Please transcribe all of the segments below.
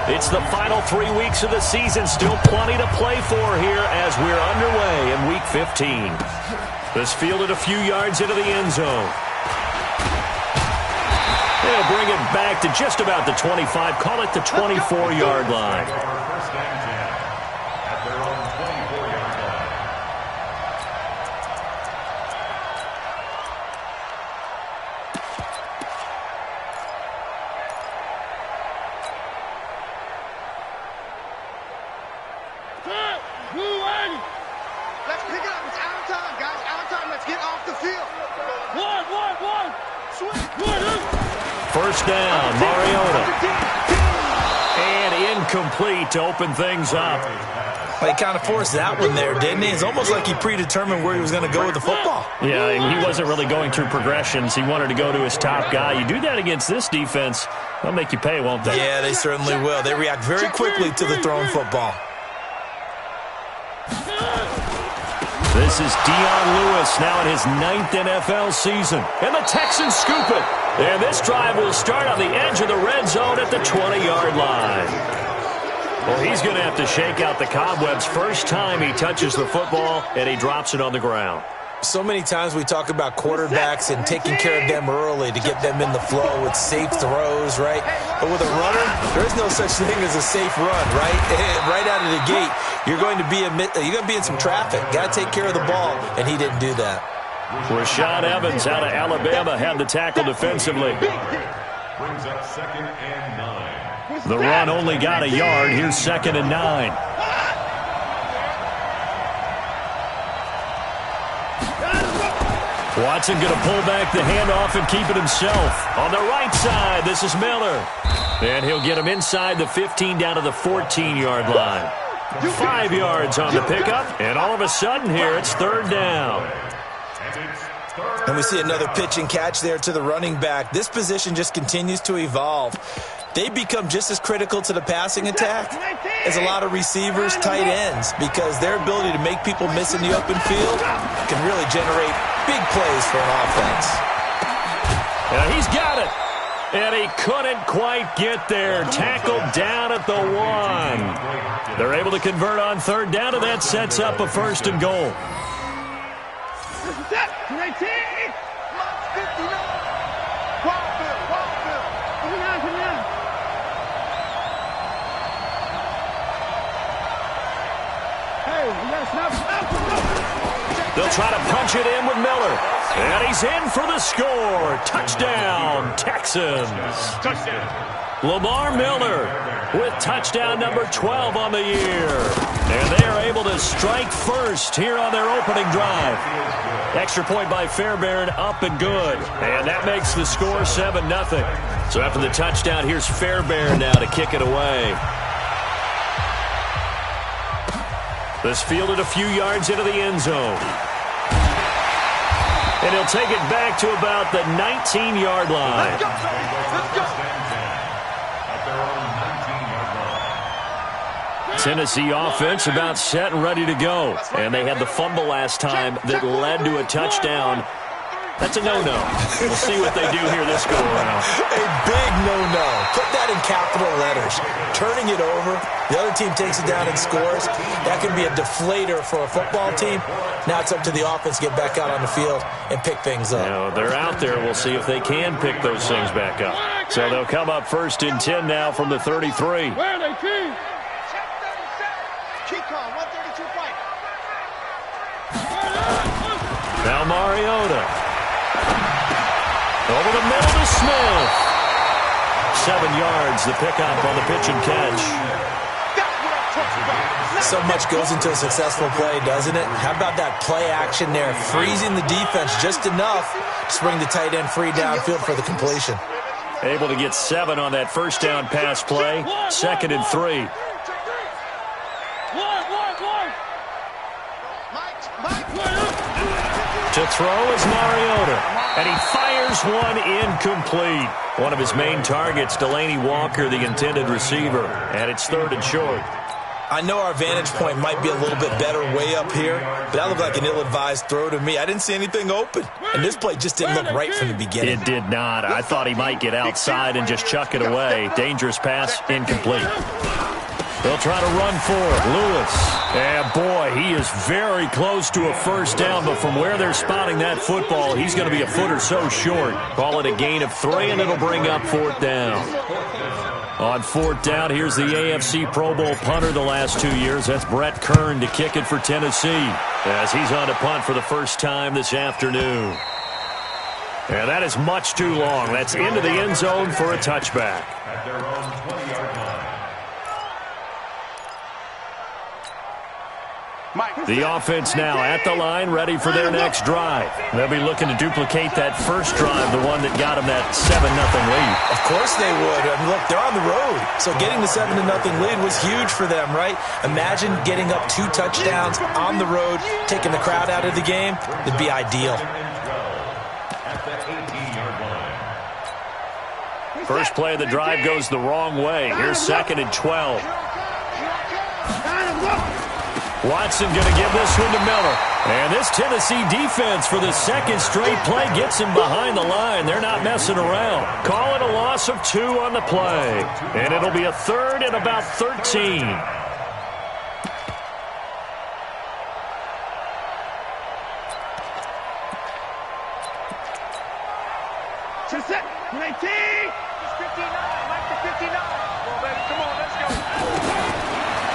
It's the final 3 weeks of the season. Still plenty to play for here as we're underway in Week 15. This fielded a few yards into the end zone. They'll bring it back to just about the 25. Call it the 24-yard line. Let's pick it up. It's out of time, guys. Out of time. Let's get off the field. One. First down, Mariota. And incomplete to open things up. Well, he kind of forced that one there, didn't he? It's almost like he predetermined where he was going to go with the football. Yeah, and he wasn't really going through progressions. He wanted to go to his top guy. You do that against this defense, they'll make you pay, won't they? Yeah, they certainly will. They react very quickly to the thrown football. This is Dion Lewis now in his 9th NFL season. And the Texans scoop it. And this drive will start on the edge of the red zone at the 20-yard line. Well, he's going to have to shake out the cobwebs first time he touches the football, and he drops it on the ground. So many times we talk about quarterbacks and taking care of them early to get them in the flow with safe throws, right? But with a runner, there is no such thing as a safe run, right? Right out of the gate, you're going to be in some traffic. Got to take care of the ball, and he didn't do that. Rashad Evans out of Alabama had the tackle defensively. Brings up 2nd and 9. The run only got a yard. Here's 2nd and 9. Watson going to pull back the handoff and keep it himself. On the right side, this is Miller. And he'll get him inside the 15 down to the 14-yard line. 5 yards on the pickup, and all of a sudden here it's 3rd down. And we see another pitch and catch there to the running back. This position just continues to evolve. They become just as critical to the passing attack as a lot of receivers, tight ends, because their ability to make people miss in the open field can really generate big plays for an offense. Yeah, he's got it. And he couldn't quite get there. Tackled down at the 1. They're able to convert on 3rd down, and that sets up a 1st and goal. They'll try to punch it in with Miller. And he's in for the score. Touchdown, Texans. Touchdown. Lamar Miller with touchdown number 12 on the year. And they are able to strike first here on their opening drive. Extra point by Fairbairn, up and good. And that makes the score 7-0. So after the touchdown, here's Fairbairn now to kick it away. This fielded a few yards into the end zone. And he'll take it back to about the 19-yard line. Let's go. Tennessee offense about set and ready to go. And they had the fumble last time that led to a touchdown. That's a no-no. We'll see what they do here this go-around. A big no-no. Put that in capital letters. Turning it over, the other team takes it down and scores. That can be a deflator for a football team. Now it's up to the offense to get back out on the field and pick things up. Now, they're out there. We'll see if they can pick those things back up. So they'll come up 1st and 10 now from the 33. Where are they, King? Keep calm. 132 fight. Now Mariota. Over the middle to Smith. 7 yards, the pickup on the pitch and catch. So much goes into a successful play, doesn't it? How about that play action there? Freezing the defense just enough to bring the tight end free downfield for the completion. Able to get 7 on that first down pass play. 2nd and 3. To throw is Mariota. And he fires one incomplete. One of his main targets, Delaney Walker, the intended receiver. And it's 3rd and short. I know our vantage point might be a little bit better way up here, but that looked like an ill-advised throw to me. I didn't see anything open, and this play just didn't look right from the beginning. It did not. I thought he might get outside and just chuck it away. Dangerous pass, incomplete. They'll try to run for it. Lewis. And, boy, he is very close to a first down, but from where they're spotting that football, he's going to be a foot or so short. Call it a gain of 3, and it'll bring up 4th down. On 4th down, here's the AFC Pro Bowl punter the last 2 years. That's Brett Kern to kick it for Tennessee, as he's on to punt for the first time this afternoon. And that is much too long. That's into the end zone for a touchback. At their own 20-yard line. The offense now at the line, ready for their next drive. They'll be looking to duplicate that first drive, the one that got them that 7-0 lead. Of course they would. I mean, look, they're on the road. So getting the 7-0 lead was huge for them, right? Imagine getting up 2 touchdowns on the road, taking the crowd out of the game. It'd be ideal. At the 18-yard line. First play of the drive goes the wrong way. Here's 2nd and 12. Watson going to give this one to Miller. And this Tennessee defense for the second straight play gets him behind the line. They're not messing around. Call it a loss of 2 on the play. And it'll be a 3rd and about 13.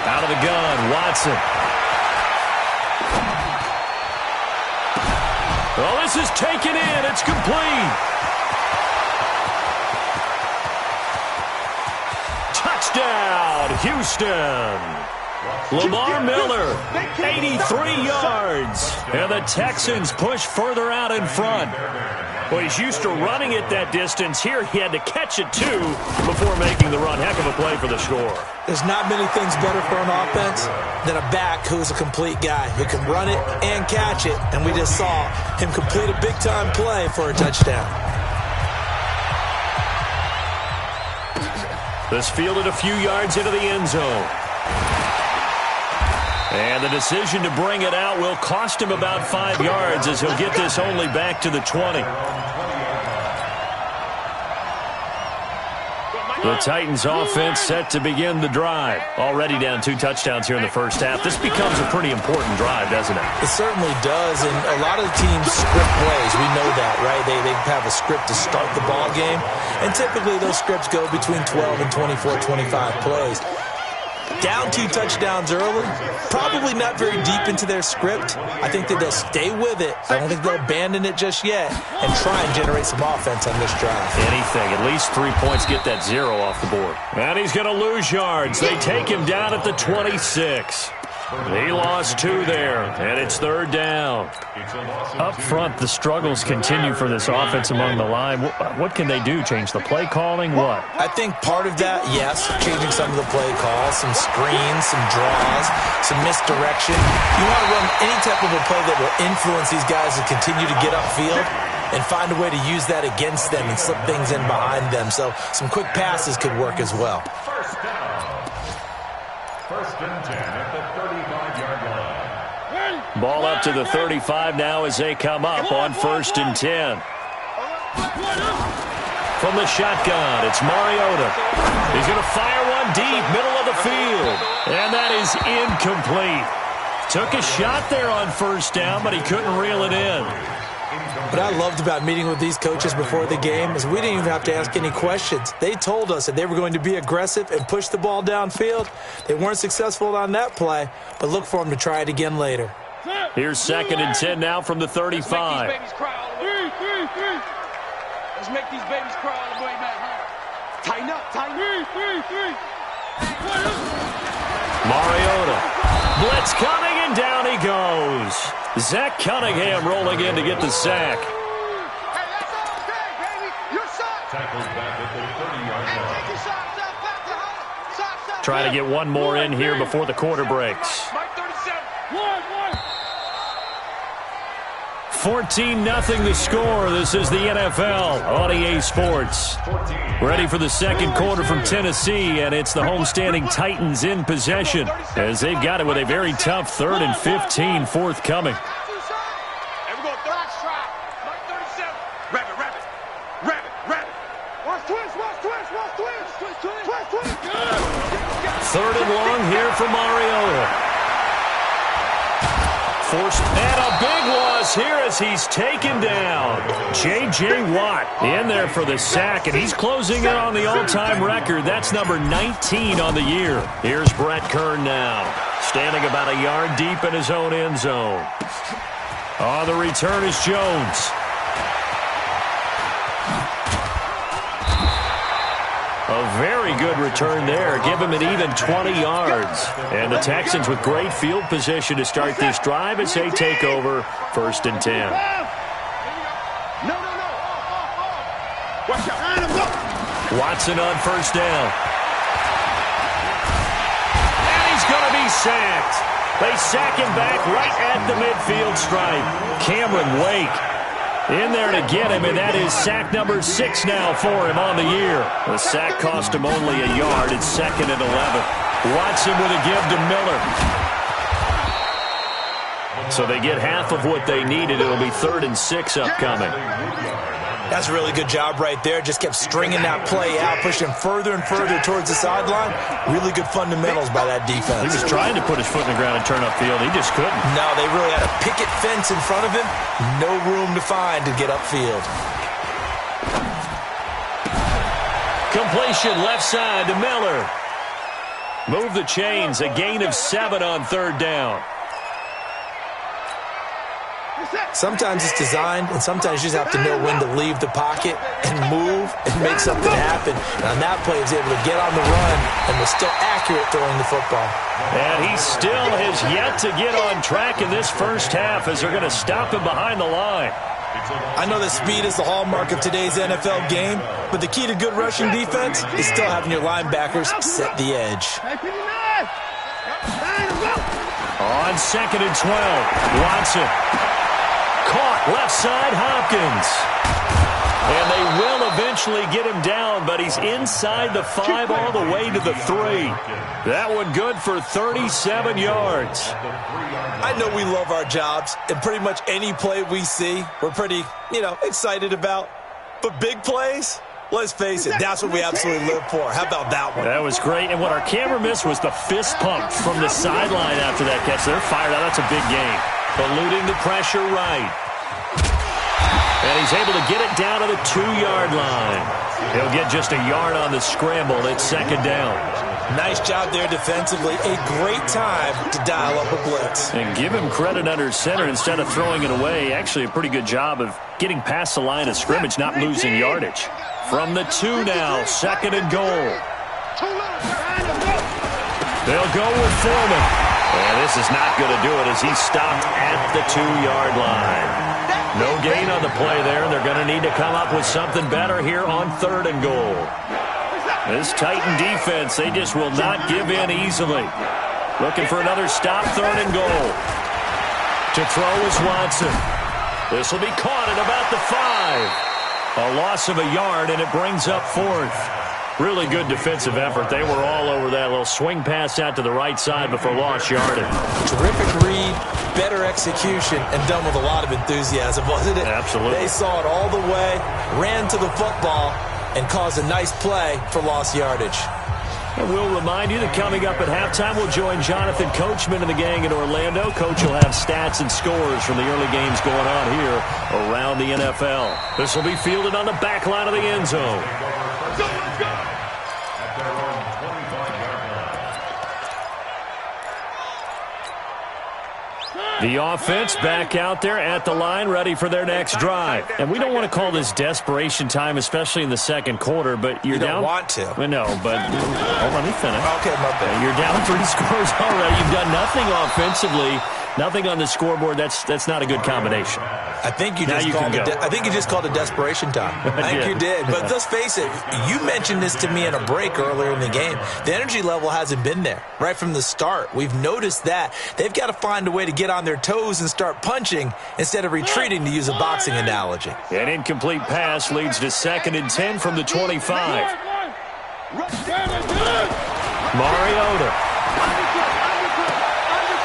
Out of the gun, Watson. Well, this is taken in. It's complete. Touchdown, Houston. Lamar Miller, 83 yards. And the Texans push further out in front. Well, he's used to running it that distance. Here he had to catch it, too, before making the run. Heck of a play for the score. There's not many things better for an offense than a back who's a complete guy who can run it and catch it. And we just saw him complete a big-time play for a touchdown. This fielded a few yards into the end zone. And the decision to bring it out will cost him about 5 yards as he'll get this only back to the 20. The Titans offense set to begin the drive. Already down 2 touchdowns here in the first half. This becomes a pretty important drive, doesn't it? It certainly does, and a lot of the teams script plays. We know that, right? They have a script to start the ball game, and typically those scripts go between 12 and 24, 25 plays. Down 2 touchdowns early, probably not very deep into their script. I think that they'll stay with it. I don't think they'll abandon it just yet and try and generate some offense on this drive. Anything. At least 3 points, get that 0 off the board. And he's going to lose yards. They take him down at the 26. He lost 2 there, and it's 3rd down. Up front, the struggles continue for this offense among the line. What can they do? Change the play calling? What? I think part of that, yes, changing some of the play calls, some screens, some draws, some misdirection. You want to run any type of a play that will influence these guys to continue to get upfield and find a way to use that against them and slip things in behind them. So some quick passes could work as well. First down. 1st and 10 at the 35-yard line. Ball up to the 35 now as they come up on 1st and 10. From the shotgun, it's Mariota. He's going to fire one deep, middle of the field. And that is incomplete. Took a shot there on 1st down, but he couldn't reel it in. What I loved about meeting with these coaches before the game is we didn't even have to ask any questions. They told us that they were going to be aggressive and push the ball downfield. They weren't successful on that play, but look for them to try it again later. Here's 2nd and 10 now from the 35. Let's make these babies cry all the way back home. Tighten up, tighten up. Mariota. Blitz coming, and down he goes. Zach Cunningham rolling in to get the sack. Hey, that's all okay, baby. You're shot. Tackled back at the 30-yard Hey, line. take your shots up back to home. Shots up. Trying to get one more in here before the quarter breaks. Mike 37. 14-0 the score. This is the NFL on EA Sports. Ready for the second quarter from Tennessee, and it's the homestanding Titans in possession as they've got it with a very tough 3rd and 15 forthcoming. Third and long here for Mariota. Forced, and a big loss here as he's taken down. J.J. Watt in there for the sack, and he's closing in on the all-time record. That's number 19 on the year. Here's Brett Kern now, standing about a yard deep in his own end zone. On the return is Jones. A very good return there. Give him an even 20 yards. And the Texans with great field position to start this drive as they take over 1st and 10. Watson on 1st down. And he's going to be sacked. They sack him back right at the midfield stripe. Cameron Wake in there to get him, and that is sack number 6 now for him on the year. The sack cost him only a yard. It's 2nd and 11. Watson with a give to Miller. So they get half of what they needed. It'll be 3rd and 6 upcoming. That's a really good job right there. Just kept stringing that play out, pushing further and further towards the sideline. Really good fundamentals by that defense. He was trying to put his foot in the ground and turn upfield. He just couldn't. No, they really had a picket fence in front of him. No room to find to get upfield. Completion left side to Miller. Move the chains. A gain of 7 on 3rd down. Sometimes it's designed, and sometimes you just have to know when to leave the pocket and move and make something happen. And on that play, he was able to get on the run and was still accurate throwing the football. And he still has yet to get on track in this first half as they're going to stop him behind the line. I know that speed is the hallmark of today's NFL game, but the key to good rushing defense is still having your linebackers set the edge. On 2nd and 12, Watson. Caught left side, Hopkins. And they will eventually get him down, but he's inside the 5 all the way to the 3. That one good for 37 yards. I know we love our jobs, and pretty much any play we see, we're pretty, excited about. But big plays, let's face it, that's what we absolutely live for. How about that one? That was great, and what our camera missed was the fist pump from the sideline after that catch. They're fired out. That's a big game. Eluding the pressure right. And he's able to get it down to the 2-yard line. He'll get just a yard on the scramble. It's 2nd down. Nice job there defensively. A great time to dial up a blitz. And give him credit under center instead of throwing it away. Actually, a pretty good job of getting past the line of scrimmage, not losing yardage. From the 2 now, 2nd and goal. They'll go with Foreman. And this is not going to do it as he's stopped at the 2-yard line. No gain on the play there. They're going to need to come up with something better here on 3rd and goal. This Titan defense, they just will not give in easily. Looking for another stop, 3rd and goal. To throw is Watson. This will be caught at about the 5. A loss of a yard, and it brings up 4th. Really good defensive effort. They were all over that little swing pass out to the right side before lost yardage. Terrific read, better execution, and done with a lot of enthusiasm, wasn't it? Absolutely. They saw it all the way, ran to the football, and caused a nice play for lost yardage. And we'll remind you that coming up at halftime, we'll join Jonathan Coachman and the gang in Orlando. Coach will have stats and scores from the early games going on here around the NFL. This will be fielded on the back line of the end zone. The offense back out there at the line, ready for their next drive. And we don't want to call this desperation time, especially in the second quarter, but you're down. You don't want to. I know, but hold on, let me finish. Okay, my bad. You're down 3 scores already. You've done nothing offensively, nothing on the scoreboard. That's not a good combination. I think you just called a desperation time. I think you did. But let's face it, you mentioned this to me in a break earlier in the game. The energy level hasn't been there right from the start. We've noticed that. They've got to find a way to get on their toes and start punching instead of retreating, to use a boxing analogy. An incomplete pass leads to 2nd and 10 from the 25. Mariota.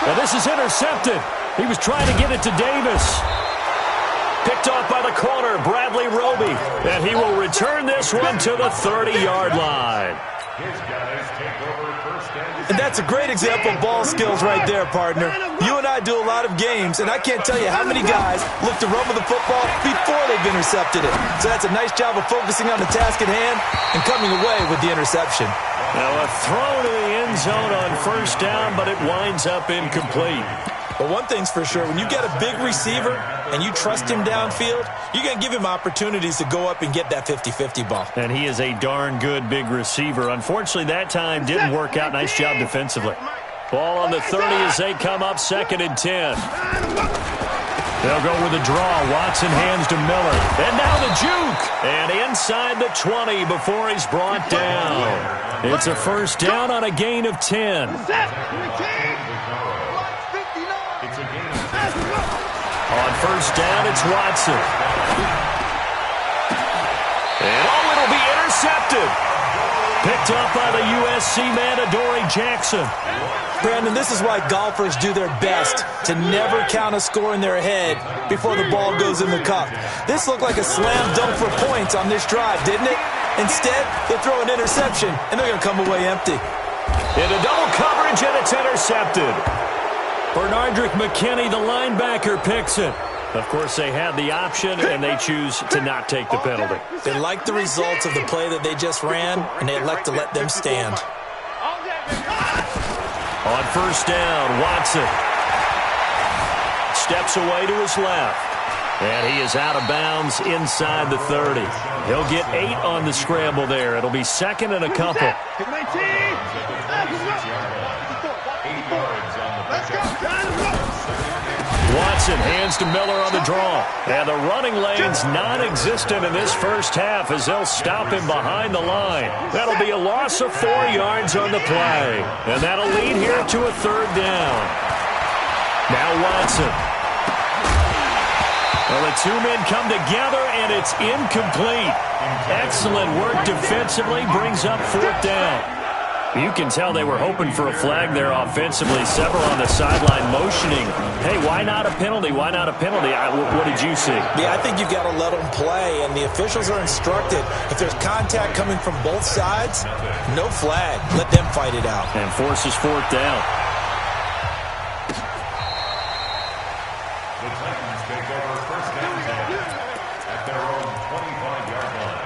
Now this is intercepted. He was trying to get it to Davis. Picked off by the corner, Bradley Roby. And he will return this one to the 30-yard line. And that's a great example of ball skills right there, partner. You and I do a lot of games, and I can't tell you how many guys look to run with the football before they've intercepted it. So that's a nice job of focusing on the task at hand and coming away with the interception. Now a throw to the end zone on 1st down, but it winds up incomplete. But one thing's for sure, when you get a big receiver and you trust him downfield, you're going to give him opportunities to go up and get that 50-50 ball. And he is a darn good big receiver. Unfortunately, that time didn't work out. Nice job defensively. Ball on the 30 as they come up 2nd and 10. They'll go with a draw. Watson hands to Miller. And now the juke. And inside the 20 before he's brought down. It's a 1st down on a gain of 10. On 1st down, it's Watson. And it'll be intercepted. Picked up by the USC man, Adoree Jackson. Brandon, this is why golfers do their best to never count a score in their head before the ball goes in the cup. This looked like a slam dunk for points on this drive, didn't it? Instead, they throw an interception, and they're going to come away empty. Into double coverage, and it's intercepted. Bernardrick McKinney, the linebacker, picks it. Of course, they had the option, and they choose to not take the penalty. They like the results of the play that they just ran, and they elect to let them stand. On 1st down, Watson steps away to his left. And he is out of bounds inside the 30. He'll get 8 on the scramble there. It'll be 2nd and a couple. Watson hands to Miller on the draw. And the running lane's non-existent in this 1st half as they'll stop him behind the line. That'll be a loss of 4 yards on the play. And that'll lead here to a 3rd down. Now Watson. Well, the 2 men come together, and it's incomplete. Excellent work defensively, brings up 4th down. You can tell they were hoping for a flag there offensively. Several on the sideline motioning, hey, why not a penalty? Why not a penalty? What did you see? Yeah, I think you've got to let them play, and the officials are instructed. If there's contact coming from both sides, no flag. Let them fight it out. And forces 4th down. The Titans take over 1st and 10 at their own 25-yard line.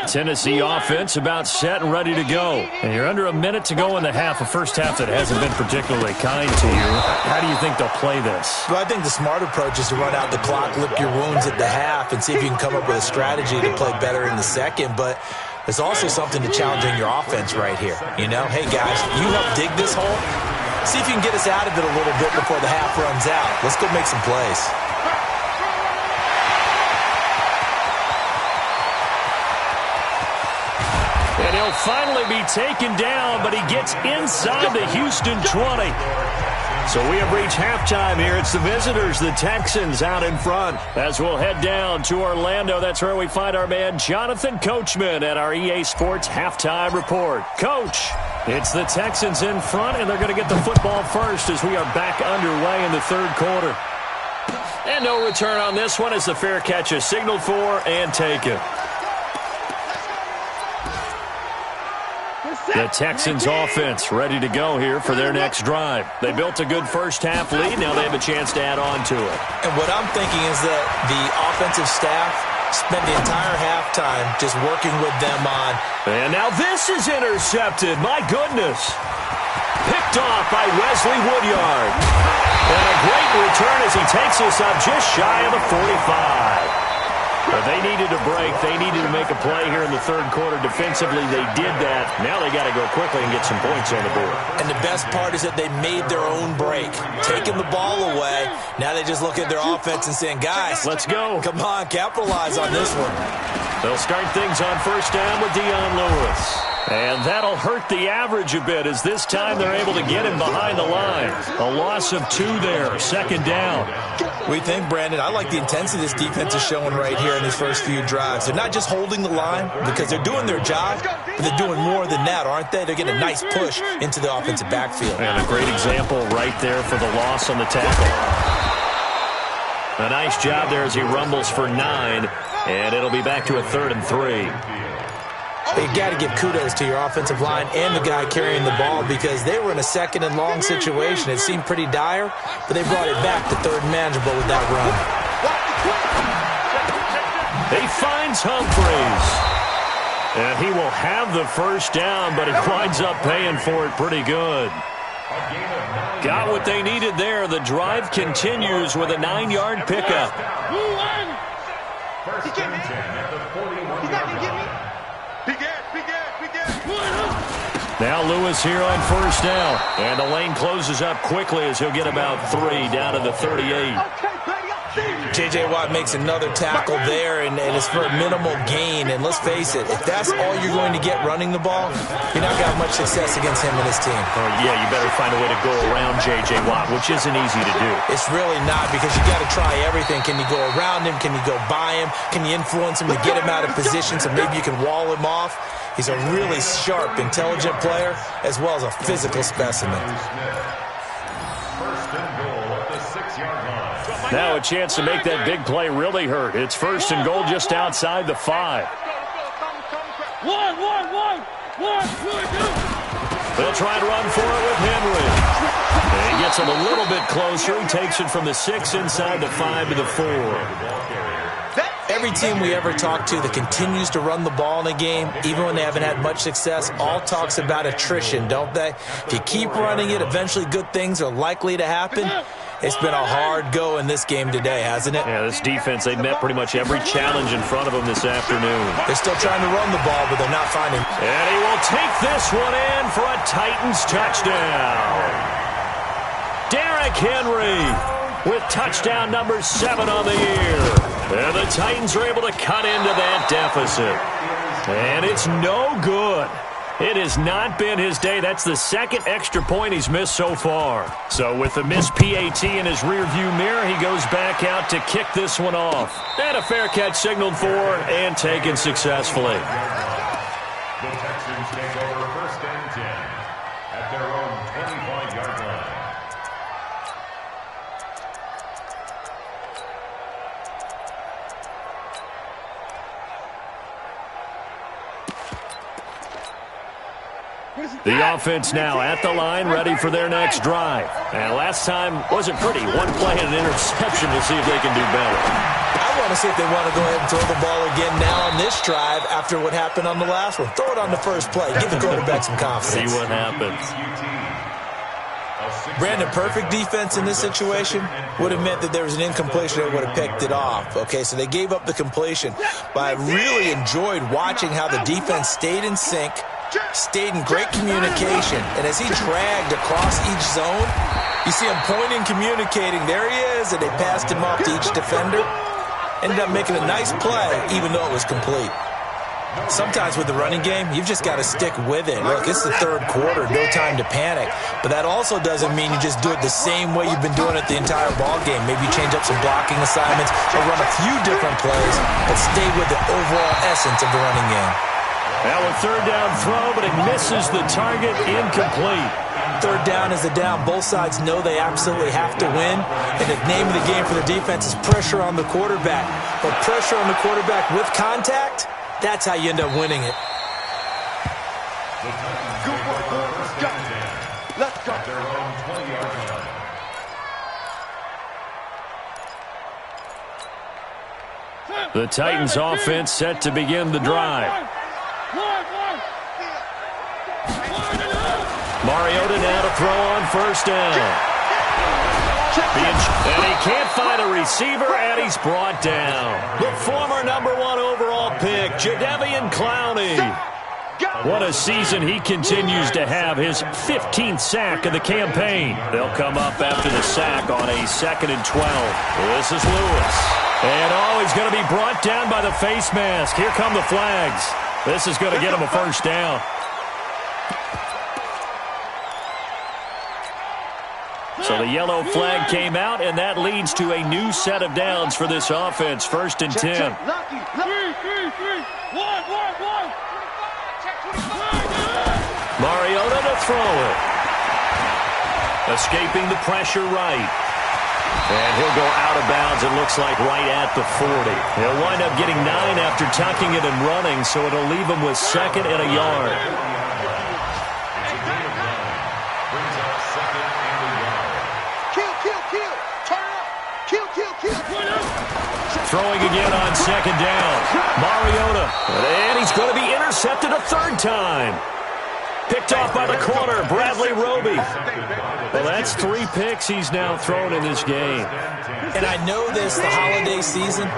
Tennessee offense about set and ready to go. And you're under a minute to go in the half, a 1st half that hasn't been particularly kind to you. How do you think they'll play this? Well, I think the smart approach is to run out the clock, lick your wounds at the half, and see if you can come up with a strategy to play better in the 2nd. But there's also something to challenging your offense right here. You know, hey, guys, you help dig this hole. See if you can get us out of it a little bit before the half runs out. Let's go make some plays. And he'll finally be taken down, but he gets inside the Houston 20. So we have reached halftime here. It's the visitors, the Texans, out in front. As we'll head down to Orlando, that's where we find our man Jonathan Coachman at our EA Sports Halftime Report. Coach, it's the Texans in front, and they're going to get the football first as we are back underway in the 3rd quarter. And no return on this one as the fair catch is signaled for and taken. The Texans offense ready to go here for their next drive. They built a good 1st half lead. Now they have a chance to add on to it. And what I'm thinking is that the offensive staff spent the entire halftime just working with them on. And now this is intercepted. My goodness. Picked off by Wesley Woodyard. And a great return as he takes us up just shy of the 45. But they needed a break. They needed to make a play here in the third quarter. Defensively, they did that. Now they got to go quickly and get some points on the board. And the best part is that they made their own break. Taking the ball away. Now they just look at their offense and saying, guys, let's go. Come on, capitalize on this one. They'll start things on first down with Dion Lewis. And that'll hurt the average a bit as this time they're able to get him behind the line. A loss of 2 there, second down. We think, Brandon, I like the intensity this defense is showing right here in these first few drives. They're not just holding the line because they're doing their job, but they're doing more than that, aren't they? They're getting a nice push into the offensive backfield. And a great example right there for the loss on the tackle. A nice job there as he rumbles for 9, and it'll be back to a 3rd and 3. You got to give kudos to your offensive line and the guy carrying the ball because they were in a 2nd and long situation. It seemed pretty dire, but they brought it back to 3rd and manageable with that run. He finds Humphreys. And he will have the first down, but it winds up paying for it pretty good. Got what they needed there. The drive continues with a 9-yard pickup. He can't hit. He's not going to get me. Be good. Now Lewis here on first down. And the lane closes up quickly as he'll get about 3 down to the 38. J.J. Watt makes another tackle there, and it's for a minimal gain. And let's face it, if that's all you're going to get running the ball, you're not going to have much success against him and his team. Oh, yeah, you better find a way to go around J.J. Watt, which isn't easy to do. It's really not because you got to try everything. Can you go around him? Can you go by him? Can you influence him to get him out of position so maybe you can wall him off? He's a really sharp, intelligent player as well as a physical specimen. First and goal at the 6-yard line. Now a chance to make that big play really hurt. It's first and goal just outside the 5. They'll try to run for it with Henry. And he gets him a little bit closer. He takes it from the 6 inside the 5 to the 4. Every team we ever talk to that continues to run the ball in a game, even when they haven't had much success, all talks about attrition, don't they? If you keep running it, eventually good things are likely to happen. It's been a hard go in this game today, hasn't it? Yeah, this defense, they've met pretty much every challenge in front of them this afternoon. They're still trying to run the ball, but they're not finding it. And he will take this one in for a Titans touchdown. Derrick Henry with touchdown number 7 on the year. And the Titans are able to cut into that deficit. And it's no good. It has not been his day. That's the 2nd extra point he's missed so far. So with the missed PAT in his rearview mirror, he goes back out to kick this one off. And a fair catch signaled for and taken successfully. The Texans take over first and 10 at their own 25-yard line. The offense now at the line, ready for their next drive. And last time wasn't pretty. One play and an interception. We'll see if they can do better. I want to see if they want to go ahead and throw the ball again now on this drive after what happened on the last one. Throw it on the first play. Give the quarterback some confidence. See what happens. Brandon, perfect defense in this situation would have meant that there was an incompletion that would have picked it off. Okay, so they gave up the completion. But I really enjoyed watching how the defense stayed in sync, stayed in great communication, and as he dragged across each zone, you see him pointing, communicating. There he is, and they passed him off to each defender. Ended up making a nice play, even though it was complete. Sometimes with the running game, you've just got to stick with it. Look, it's the third quarter, no time to panic. But that also doesn't mean you just do it the same way you've been doing it the entire ball game. Maybe change up some blocking assignments or run a few different plays, but stay with the overall essence of the running game. Now a third down throw, but it misses the target, incomplete. Third down is a down. Both sides know they absolutely have to win. And the name of the game for the defense is pressure on the quarterback. But pressure on the quarterback with contact, that's how you end up winning it. Good work, boys. Let's go. Their own 20-yard line. The Titans offense set to begin the drive. Mariota now to throw on first down. And he can't find a receiver, and he's brought down. The former #1 overall pick, Jadeveon Clowney. What a season he continues to have, his 15th sack of the campaign. They'll come up after the sack on a 2nd and 12. This is Lewis. And he's going to be brought down by the face mask. Here come the flags. This is going to get him a first down. So the yellow flag came out, and that leads to a new set of downs for this offense. 1st and 10. Mariota to throw it. Escaping the pressure right. And he'll go out of bounds, it looks like, right at the 40. He'll wind up getting 9 after tucking it and running, so it'll leave him with 2nd and a yard. Throwing again on 2nd down. Mariota. And he's going to be intercepted a 3rd time. Picked off by the corner, Bradley Roby. Well, that's 3 picks he's now thrown in this game. And I know this, the holiday season,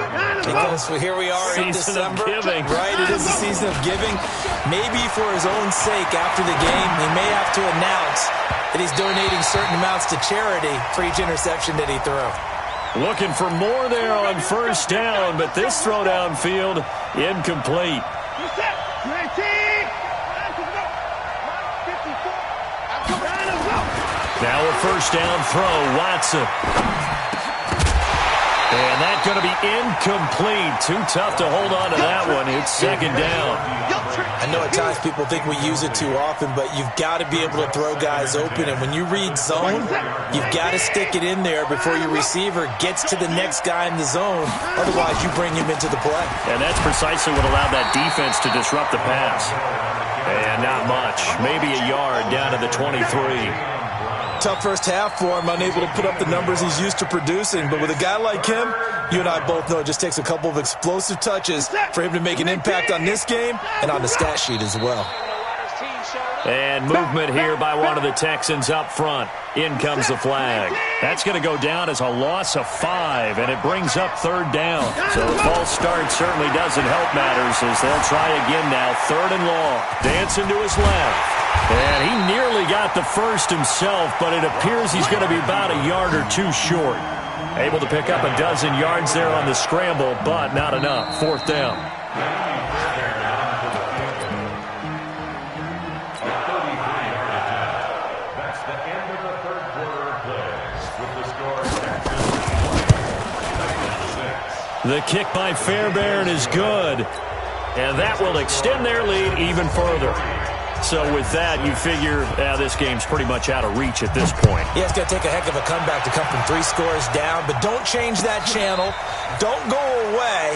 because here we are in December. Season of giving. Right, it is the season of giving. Maybe for his own sake after the game, he may have to announce that he's donating certain amounts to charity for each interception that he threw. Looking for more there on 1st down, but this throw downfield incomplete. Now a 1st down throw, Watson. And that's going to be incomplete. Too tough to hold on to that one. It's 2nd down. I know at times people think we use it too often, but you've got to be able to throw guys open. And when you read zone, you've got to stick it in there before your receiver gets to the next guy in the zone. Otherwise, you bring him into the play. And that's precisely what allowed that defense to disrupt the pass. And not much. Maybe a yard down to the 23. Tough first half for him, unable to put up the numbers he's used to producing. But with a guy like him, you and I both know it just takes a couple of explosive touches for him to make an impact on this game and on the stat sheet as well. And movement here by one of the Texans up front. In comes the flag. That's going to go down as a loss of 5, and it brings up 3rd down. So the false start certainly doesn't help matters as they'll try again now. 3rd and long. Dancing to his left. And he nearly got the first himself, but it appears he's going to be about a yard or 2 short. Able to pick up a dozen yards there on the scramble, but not enough. 4th down. That's the end of the 3rd quarter of play. With the score, Texans 6. The kick by Fairbairn is good, and that will extend their lead even further. So with that, you figure this game's pretty much out of reach at this point. Yeah, it's going to take a heck of a comeback to come from 3 scores down, but don't change that channel. Don't go away.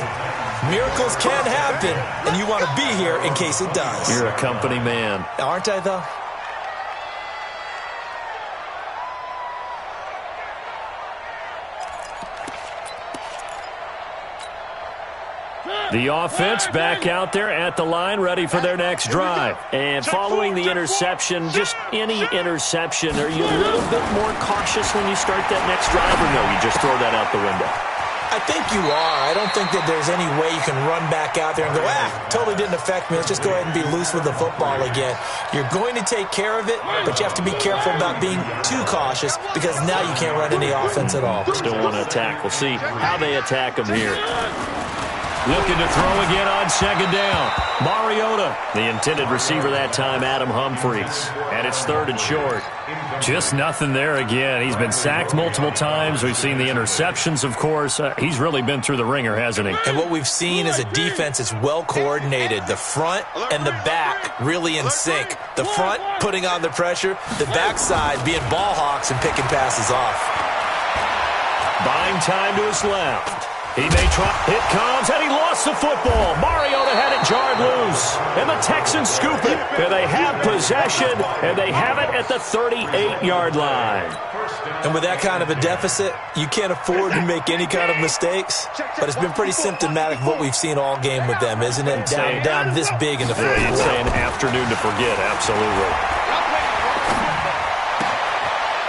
Miracles can happen, and you want to be here in case it does. You're a company man. Aren't I, though? The offense back out there at the line, ready for their next drive. And following the interception, just any interception, are you a little bit more cautious when you start that next drive, or no, you just throw that out the window? I think you are. I don't think that there's any way you can run back out there and go, totally didn't affect me. Let's just go ahead and be loose with the football again. You're going to take care of it, but you have to be careful about being too cautious because now you can't run any offense at all. Still want to attack. We'll see how they attack them here. Looking to throw again on 2nd down. Mariota, the intended receiver that time, Adam Humphries. And it's 3rd and short. Just nothing there again. He's been sacked multiple times. We've seen the interceptions, of course. He's really been through the ringer, hasn't he? And what we've seen is a defense that's well coordinated. The front and the back really in sync. The front putting on the pressure. The backside being ball hawks and picking passes off. Buying time to his left. He may try. It comes, and he lost the football. Mariota had it jarred loose. And the Texans scoop it. And they have possession, and they have it at the 38-yard line. And with that kind of a deficit, you can't afford to make any kind of mistakes. But it's been pretty symptomatic of what we've seen all game with them, isn't it? Down this big in the fourth. You'd say an afternoon to forget, absolutely.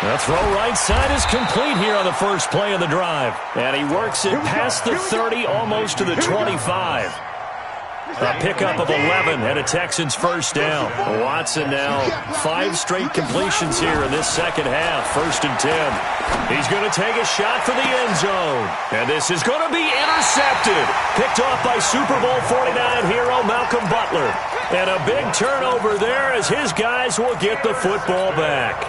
The throw right side is complete here on the first play of the drive. And he works it past the 30, almost to the 25. A pickup of 11 and a Texans first down. Watson now 5 straight completions here in this second half. 1st and 10. He's going to take a shot for the end zone. And this is going to be intercepted. Picked off by Super Bowl 49 hero Malcolm Butler. And a big turnover there as his guys will get the football back.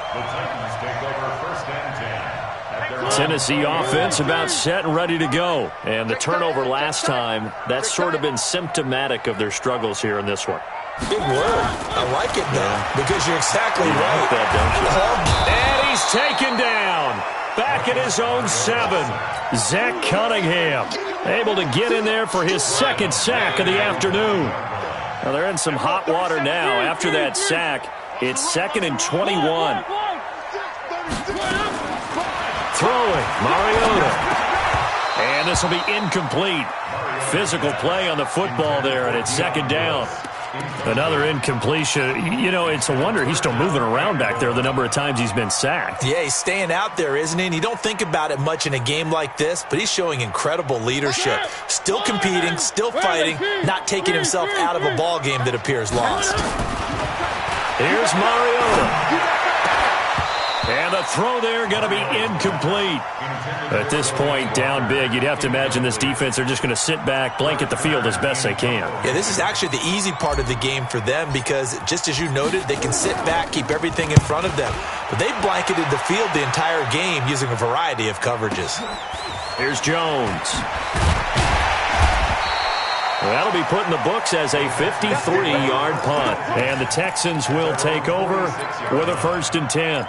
The Titans take over 1st and 10. Tennessee offense about set and ready to go. And the turnover last time, that's sort of been symptomatic of their struggles here in this one. Big word. I like it, though, because you're exactly right. Like that, don't you? And he's taken down. Back at his own 7. Zach Cunningham able to get in there for his 2nd sack of the afternoon. Now they're in some hot water now. After that sack, it's 2nd and 21. Throwing, Mariota. And this will be incomplete. Physical play on the football there, and it's 2nd down. Another incompletion. You know, it's a wonder he's still moving around back there the number of times he's been sacked. Yeah, he's staying out there, isn't he? And you don't think about it much in a game like this, but he's showing incredible leadership. Still competing, still fighting, not taking himself out of a ball game that appears lost. Here's Mariota. And the throw there going to be incomplete. At this point, down big, you'd have to imagine this defense are just going to sit back, blanket the field as best they can. Yeah, this is actually the easy part of the game for them because, just as you noted, they can sit back, keep everything in front of them. But they've blanketed the field the entire game using a variety of coverages. Here's Jones. That'll be put in the books as a 53-yard punt. And the Texans will take over with a 1st and 10.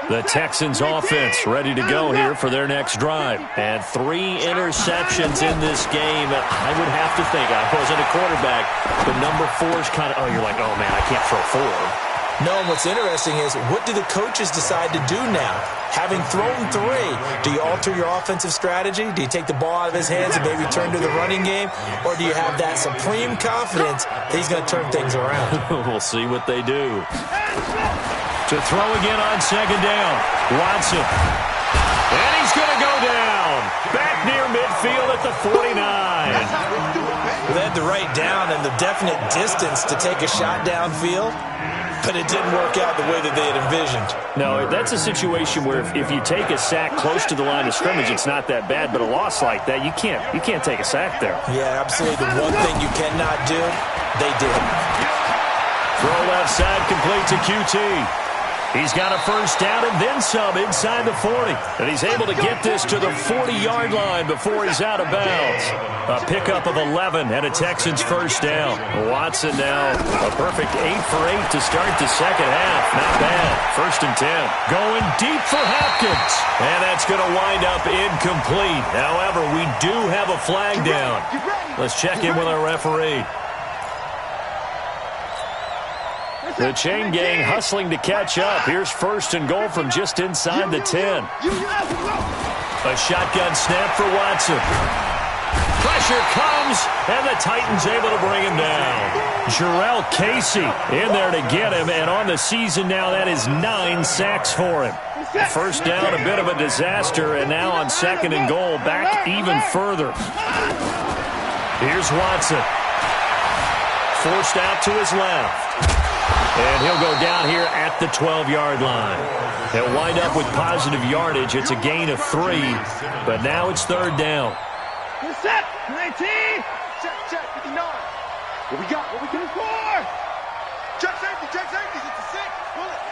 The Texans offense ready to go here for their next drive. And 3 interceptions in this game. I would have to think, I wasn't a quarterback, but number 4 is kind of, oh, you're like, oh, man, I can't throw 4. No, and what's interesting is, what do the coaches decide to do now? Having thrown 3, do you alter your offensive strategy? Do you take the ball out of his hands and maybe turn to the running game? Or do you have that supreme confidence that he's going to turn things around? We'll see what they do. To throw again on 2nd down. Watson. And he's going to go down. Back near midfield at the 49. They had the right down and the definite distance to take a shot downfield, but it didn't work out the way that they had envisioned. No, that's a situation where if you take a sack close to the line of scrimmage, it's not that bad, but a loss like that, you can't take a sack there. Yeah, absolutely. The one thing you cannot do, they did. Throw left side complete to QT. He's got a 1st down and then some inside the 40. And he's able to get this to the 40-yard line before he's out of bounds. A pickup of 11 and a Texans 1st down. Watson now a perfect 8 for 8 to start the second half. Not bad. 1st and 10. Going deep for Hopkins. And that's going to wind up incomplete. However, we do have a flag down. Let's check in with our referee. The chain gang hustling to catch up. Here's 1st and goal from just inside the 10. A shotgun snap for Watson. Pressure comes, and the Titans able to bring him down. Jarrell Casey in there to get him, and on the season now, that is 9 sacks for him. 1st down, a bit of a disaster, and now on 2nd and goal, back even further. Here's Watson. Forced out to his left. And he'll go down here at the 12-yard line. They'll wind up with positive yardage. It's a gain of 3, but now it's 3rd down. Set, 19. Check, 59. What we got? What we going for? Check safety. It's a 6. Pull it.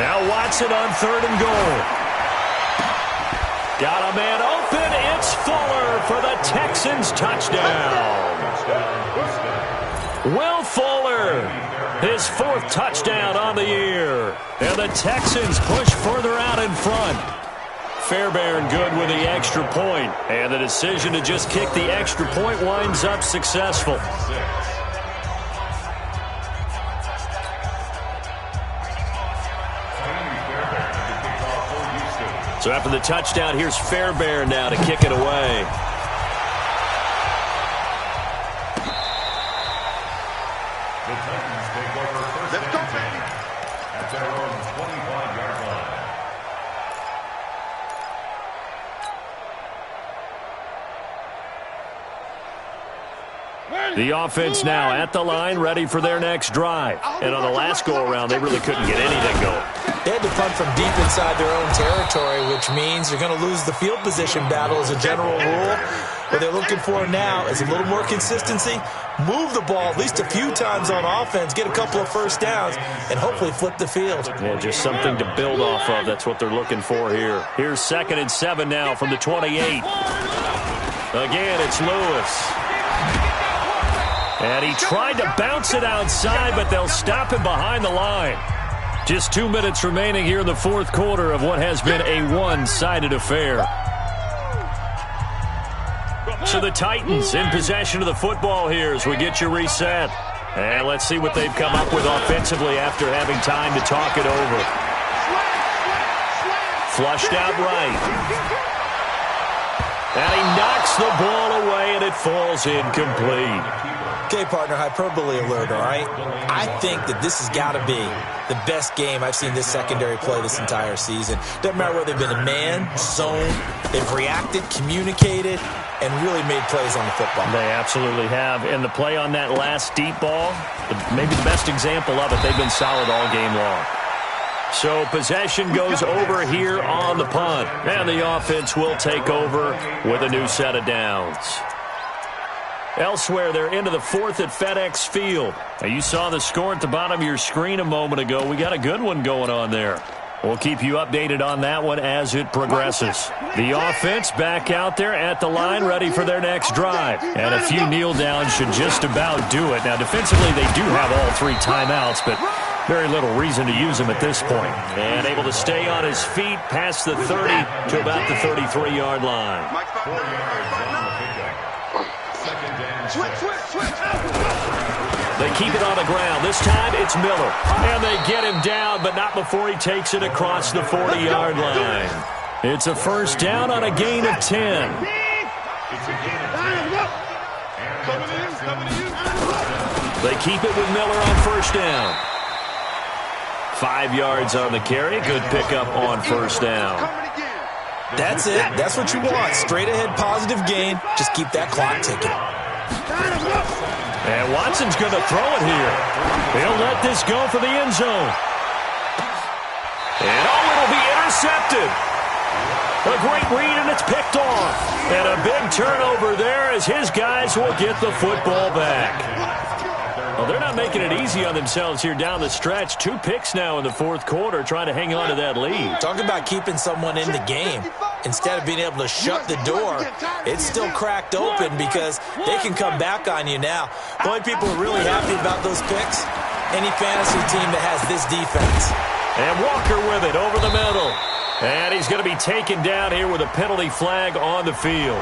Now Watson on 3rd and goal. Got a man open. It's Fuller for the Texans touchdown. Will Fuller, his 4th touchdown on the year. And the Texans push further out in front. Fairbairn good with the extra point. And the decision to just kick the extra point winds up successful. So after the touchdown, here's Fairbairn now to kick it away. The Titans take over 1st and 10. The offense now at the line, ready for their next drive. And on the last go-around, they really couldn't get anything going. They had to punt from deep inside their own territory, which means you're going to lose the field position battle as a general rule. What they're looking for now is a little more consistency, move the ball at least a few times on offense, get a couple of first downs, and hopefully flip the field. Yeah, just something to build off of. That's what they're looking for here. Here's 2nd and 7 now from the 28. Again, it's Lewis. And he tried to bounce it outside, but they'll stop him behind the line. Just 2 minutes remaining here in the fourth quarter of what has been a one-sided affair. So the Titans in possession of the football here as we get you reset. And let's see what they've come up with offensively after having time to talk it over. Flushed out right. And he knocks the ball away, and it falls incomplete. Okay, partner, hyperbole alert, all right? I think that this has got to be the best game I've seen this secondary play this entire season. Doesn't matter whether they've been a man, zone, they've reacted, communicated, and really made plays on the football. They absolutely have. And the play on that last deep ball, maybe the best example of it, they've been solid all game long. So possession goes over here on the punt. And the offense will take over with a new set of downs. Elsewhere, they're into the fourth at FedEx Field. Now, you saw the score at the bottom of your screen a moment ago. We got a good one going on there. We'll keep you updated on that one as it progresses. The offense back out there at the line, ready for their next drive. And a few kneel downs should just about do it. Now, defensively, they do have all 3 timeouts, but very little reason to use them at this point. And able to stay on his feet past the 30 to about the 33-yard line. They keep it on the ground. This time it's Miller. And they get him down, but not before he takes it across the 40-yard line. It's a first down on a gain of 10. They keep it with Miller on first down. 5 yards on the carry. Good pickup on first down. That's it. That's what you want. Straight ahead positive gain. Just keep that clock ticking. And Watson's going to throw it here. He'll let this go for the end zone. And it'll be intercepted. A great read, and it's picked off. And a big turnover there as his guys will get the football back. Well, they're not making it easy on themselves here down the stretch. 2 picks now in the fourth quarter, trying to hang on to that lead. Talk about keeping someone in the game. Instead of being able to shut the door, it's still cracked open because they can come back on you now. The only people who are really happy about those picks, any fantasy team that has this defense. And Walker with it over the middle. And he's going to be taken down here with a penalty flag on the field.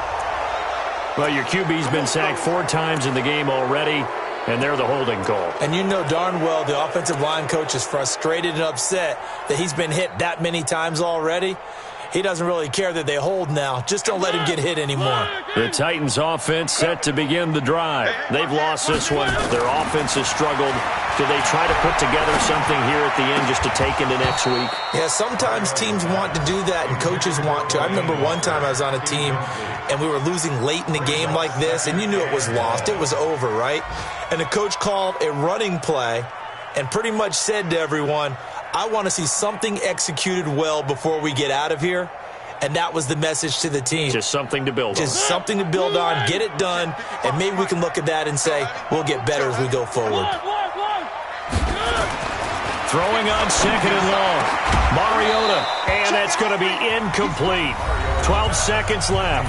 Well, your QB's been sacked 4 times in the game already. And they're the holding call. And you know darn well the offensive line coach is frustrated and upset that he's been hit that many times already. He doesn't really care that they hold now. Just don't let him get hit anymore. The Titans offense set to begin the drive. They've lost this one. Their offense has struggled. Do they try to put together something here at the end just to take into next week? Yeah, sometimes teams want to do that and coaches want to. I remember one time I was on a team and we were losing late in the game like this, and you knew it was lost. It was over, right? And the coach called a running play and pretty much said to everyone, I want to see something executed well before we get out of here. And that was the message to the team. Just something to build on. Just something to build on, get it done, and maybe we can look at that and say, we'll get better as we go forward. Throwing on 2nd and long. Mariota, and that's going to be incomplete. 12 seconds left.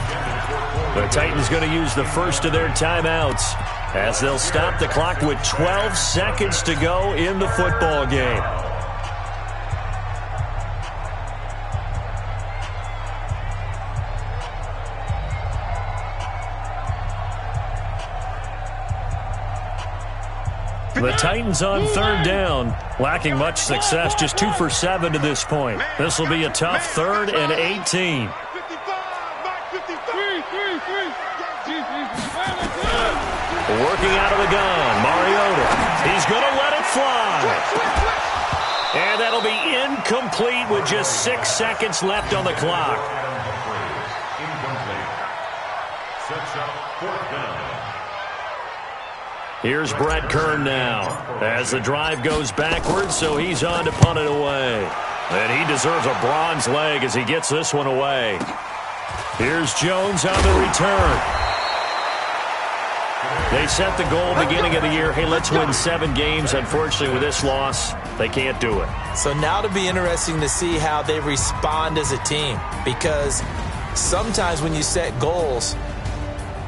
The Titans going to use the first of their timeouts as they'll stop the clock with 12 seconds to go in the football game. The Titans on 3rd down, lacking much success, just 2 for 7 to this point. This will be a tough 3rd and 18. Working out of the gun, Mariota. He's going to let it fly. And that'll be incomplete with just 6 seconds left on the clock. Incomplete. Sets up 4th down. Here's Brett Kern now as the drive goes backwards, so he's on to punt it away. And he deserves a bronze leg as he gets this one away. Here's Jones on the return. They set the goal beginning of the year. Hey, let's win 7 games. Unfortunately, with this loss, they can't do it. So now it'll be interesting to see how they respond as a team, because sometimes when you set goals,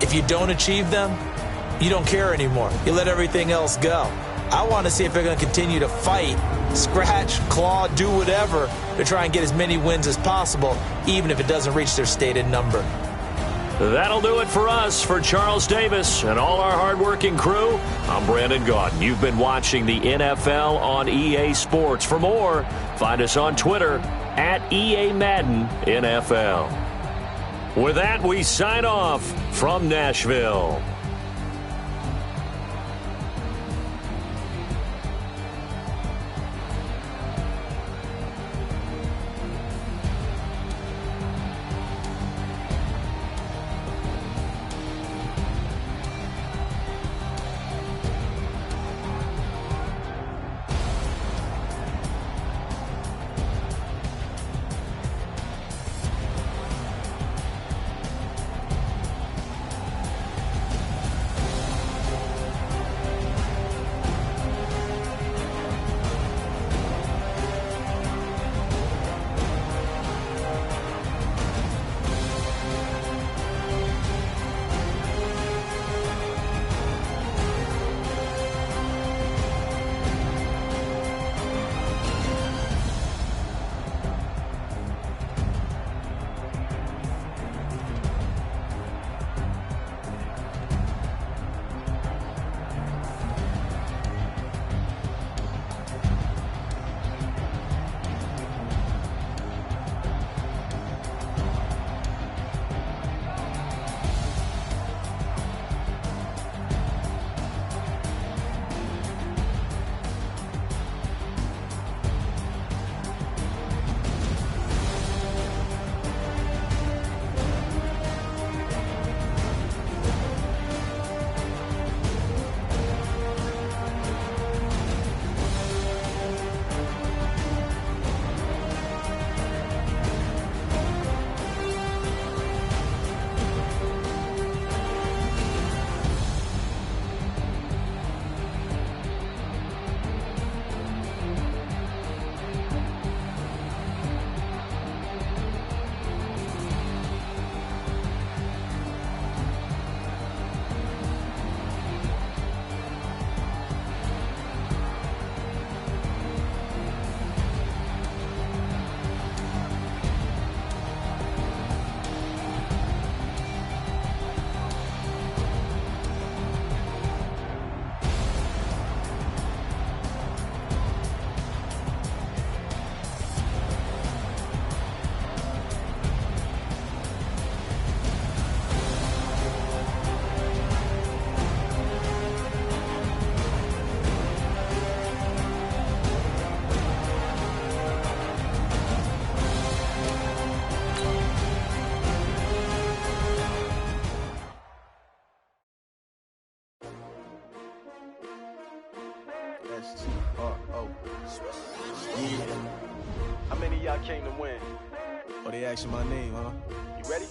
if you don't achieve them, you don't care anymore. You let everything else go. I want to see if they're going to continue to fight, scratch, claw, do whatever to try and get as many wins as possible, even if it doesn't reach their stated number. That'll do it for us. For Charles Davis and all our hardworking crew, I'm Brandon Gaudin. You've been watching the NFL on EA Sports. For more, find us on Twitter at EA Madden NFL. With that, we sign off from Nashville. S-T-R-O. Yeah. How many of y'all came to win? Oh, they asking my name, huh? You ready?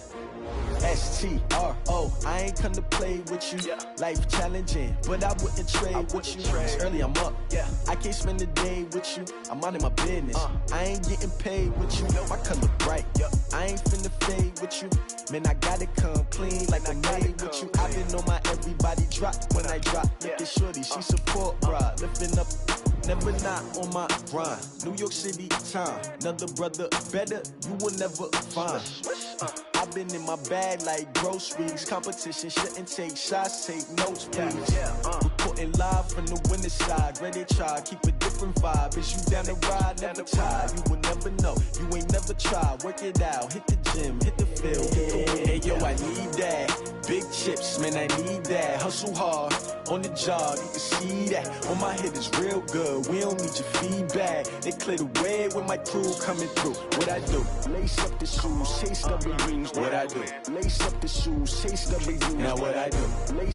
S-T-R-O. I ain't come to play with you. Yeah. Life challenging, but I wouldn't trade with you. trade. It's early, I'm up. Yeah. I can't spend the day with you. I'm minding my business. I ain't getting paid with you. My color bright. Yep. I ain't finna fade with you. Man, I gotta come clean like I'm made with you. I've been on my everybody drop when I drop. Look at shorty, she support ride. Lifting up, never not on my grind. New York City time, another brother better, you will never find. I've been in my bag like groceries. Competition shouldn't take shots, take notes, please. Reporting live from the winning side. Ready to try, keep a different vibe. Is you down the ride, never tired. You will never know, you ain't never tried. Work it out, hit the gym, hit the field. Hey yo, I need that. Big chips, man, I need that. Hustle hard, on the job, you can see that. On my head is real good, we don't need your feedback. They clear the way with my crew coming through. What I do? Lace up the shoes, chase double dreams. What I do? Lace up the shoes, chase double dreams. Now what I do? Lace